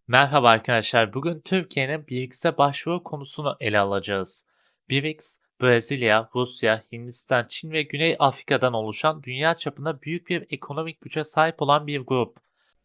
Merhaba arkadaşlar. Bugün Türkiye'nin BRICS'e başvuru konusunu ele alacağız. BRICS, Brezilya, Rusya, Hindistan, Çin ve Güney Afrika'dan oluşan dünya çapında büyük bir ekonomik güce sahip olan bir grup.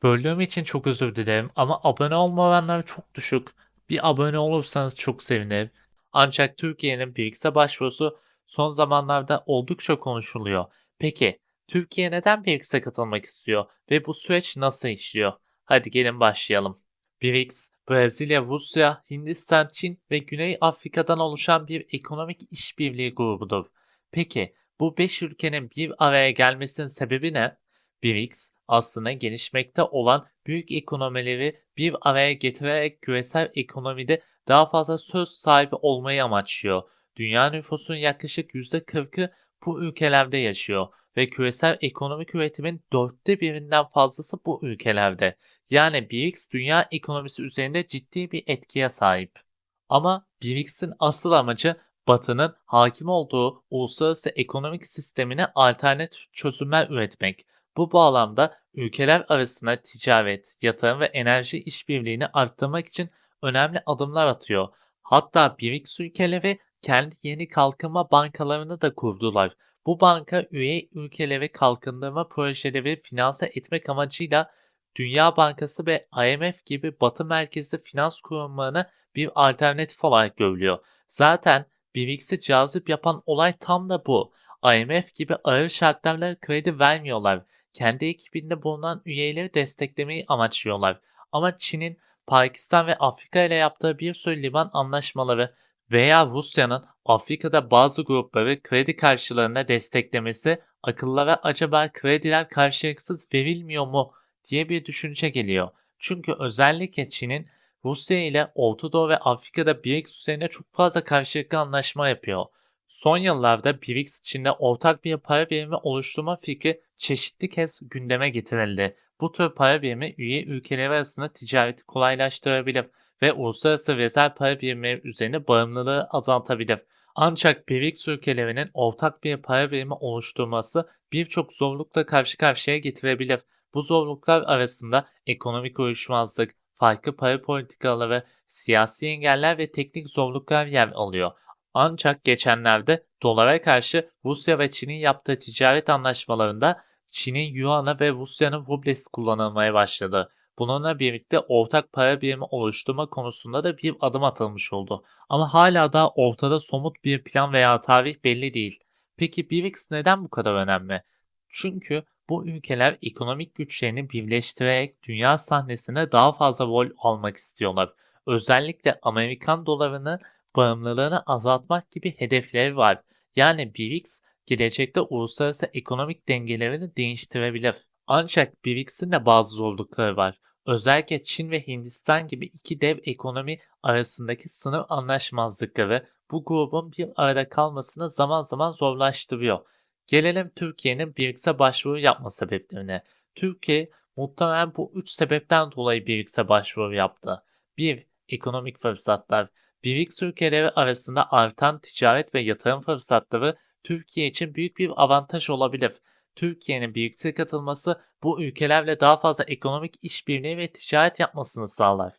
Böldüğüm için çok özür dilerim ama abone olma oranları çok düşük. Bir abone olursanız çok sevinirim. Ancak Türkiye'nin BRICS'e başvurusu son zamanlarda oldukça konuşuluyor. Peki, Türkiye neden BRICS'e katılmak istiyor ve bu süreç nasıl işliyor? Hadi gelin başlayalım. BRICS, Brezilya, Rusya, Hindistan, Çin ve Güney Afrika'dan oluşan bir ekonomik işbirliği grubudur. Peki bu 5 ülkenin bir araya gelmesinin sebebi ne? BRICS aslında gelişmekte olan büyük ekonomileri bir araya getirerek küresel ekonomide daha fazla söz sahibi olmayı amaçlıyor. Dünya nüfusunun yaklaşık %40'ı bu ülkelerde yaşıyor ve küresel ekonomik üretimin dörtte birinden fazlası bu ülkelerde. Yani BRICS dünya ekonomisi üzerinde ciddi bir etkiye sahip. Ama BRICS'in asıl amacı Batı'nın hakim olduğu uluslararası ekonomik sistemine alternatif çözümler üretmek. Bu bağlamda ülkeler arasında ticaret, yatırım ve enerji işbirliğini arttırmak için önemli adımlar atıyor. Hatta BRICS ülkeleri kendi yeni kalkınma bankalarını da kurdular. Bu banka üye ülkeleri kalkındırma projeleri finanse etmek amacıyla Dünya Bankası ve IMF gibi Batı merkezli finans kurumlarına bir alternatif olarak görülüyor. Zaten BRICS'i cazip yapan olay tam da bu. IMF gibi ağır şartlarla kredi vermiyorlar. Kendi ekibinde bulunan üyeleri desteklemeyi amaçlıyorlar. Ama Çin'in Pakistan ve Afrika ile yaptığı bir sürü liman anlaşmaları veya Rusya'nın Afrika'da bazı grupları kredi karşılığında desteklemesi akıllara acaba krediler karşılıksız verilmiyor mu diye bir düşünce geliyor. Çünkü özellikle Çin'in Rusya ile Orta Doğu ve Afrika'da BRICS üzerine çok fazla karşılıklı anlaşma yapıyor. Son yıllarda BRICS içinde ortak bir para birimi oluşturma fikri çeşitli kez gündeme getirildi. Bu tür para birimi üye ülkeler arasında ticareti kolaylaştırabilir ve uluslararası rezerv para birimleri üzerine bağımlılığı azaltabilir. Ancak BRICS ülkelerinin ortak bir para birimi oluşturması birçok zorlukla karşı karşıya getirebilir. Bu zorluklar arasında ekonomik uyuşmazlık, farklı para politikaları, siyasi engeller ve teknik zorluklar yer alıyor. Ancak geçenlerde dolara karşı Rusya ve Çin'in yaptığı ticaret anlaşmalarında Çin'in yuanı ve Rusya'nın rublesi kullanılmaya başladı. Bununla birlikte ortak para birimi oluşturma konusunda da bir adım atılmış oldu. Ama hala da ortada somut bir plan veya tarih belli değil. Peki BRICS neden bu kadar önemli? Çünkü bu ülkeler ekonomik güçlerini birleştirerek dünya sahnesine daha fazla rol almak istiyorlar. Özellikle Amerikan dolarının bağımlılığını azaltmak gibi hedefleri var. Yani BRICS gelecekte uluslararası ekonomik dengelerini değiştirebilir. Ancak BRICS'in de bazı zorlukları var. Özellikle Çin ve Hindistan gibi iki dev ekonomi arasındaki sınır anlaşmazlıkları bu grubun bir arada kalmasını zaman zaman zorlaştırıyor. Gelelim Türkiye'nin BRICS'e başvuru yapma sebeplerine. Türkiye muhtemelen bu üç sebepten dolayı BRICS'e başvuru yaptı. 1. Ekonomik fırsatlar. BRICS ülkeleri arasında artan ticaret ve yatırım fırsatları Türkiye için büyük bir avantaj olabilir. Türkiye'nin BRICS'e katılması bu ülkelerle daha fazla ekonomik işbirliği ve ticaret yapmasını sağlar.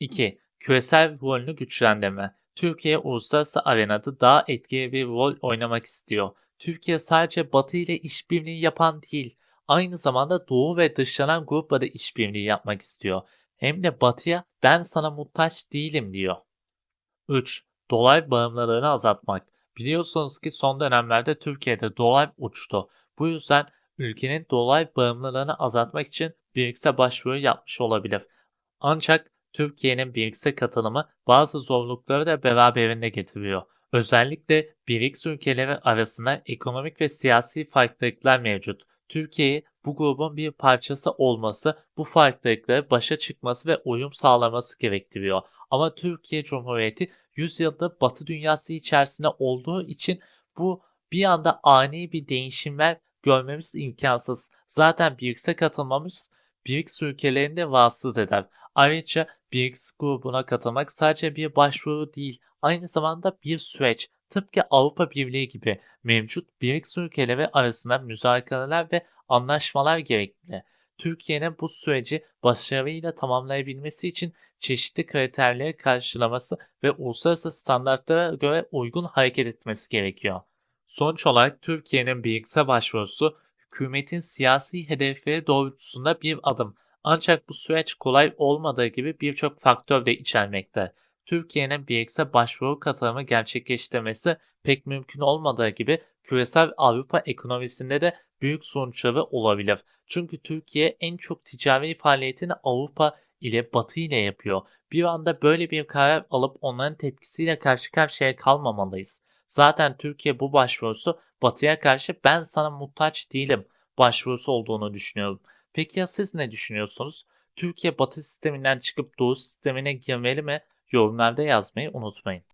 2. Küresel rolünü güçlendirme. Türkiye uluslararası arenada daha etkili bir rol oynamak istiyor. Türkiye sadece Batı ile işbirliği yapan değil, aynı zamanda Doğu ve dışlanan grupla da işbirliği yapmak istiyor. Hem de Batı'ya ben sana muhtaç değilim diyor. 3. Dolar bağımlılığını azaltmak. Biliyorsunuz ki son dönemlerde Türkiye'de dolar uçtu. Bu yüzden ülkenin dolar bağımlılığını azaltmak için BRICS'e başvuru yapmış olabilir. Ancak Türkiye'nin BRICS'e katılımı bazı zorlukları da beraberinde getiriyor. Özellikle BRICS ülkeleri arasında ekonomik ve siyasi farklılıklar mevcut. Türkiye'yi bu grubun bir parçası olması bu farklılıkları başa çıkması ve uyum sağlaması gerektiriyor. Ama Türkiye Cumhuriyeti 100 yıldır Batı dünyası içerisinde olduğu için bu bir anda ani bir değişimler görmemiz imkansız. Zaten BRICS'e katılmamız BRICS ülkelerini de rahatsız eder. Ayrıca BRICS grubuna katılmak sadece bir başvuru değil, aynı zamanda bir süreç. Tıpkı Avrupa Birliği gibi mevcut BRICS ülkeleri arasında müzakereler ve anlaşmalar gerekli. Türkiye'nin bu süreci başarıyla tamamlayabilmesi için çeşitli kriterleri karşılaması ve uluslararası standartlara göre uygun hareket etmesi gerekiyor. Sonuç olarak Türkiye'nin BRICS'e başvurusu hükümetin siyasi hedefleri doğrultusunda bir adım. Ancak bu süreç kolay olmadığı gibi birçok faktör de içermekte. Türkiye'nin BRICS'e başvuru katılımı gerçekleştirmesi pek mümkün olmadığı gibi küresel Avrupa ekonomisinde de büyük sonuçları olabilir. Çünkü Türkiye en çok ticari faaliyetini Avrupa ile Batı ile yapıyor. Bir anda böyle bir karar alıp onların tepkisiyle karşı karşıya kalmamalıyız. Zaten Türkiye bu başvurusu Batı'ya karşı ben sana muhtaç değilim başvurusu olduğunu düşünüyorum. Peki ya siz ne düşünüyorsunuz? Türkiye Batı sisteminden çıkıp Doğu sistemine girmeli mi? Yorumlarda yazmayı unutmayın.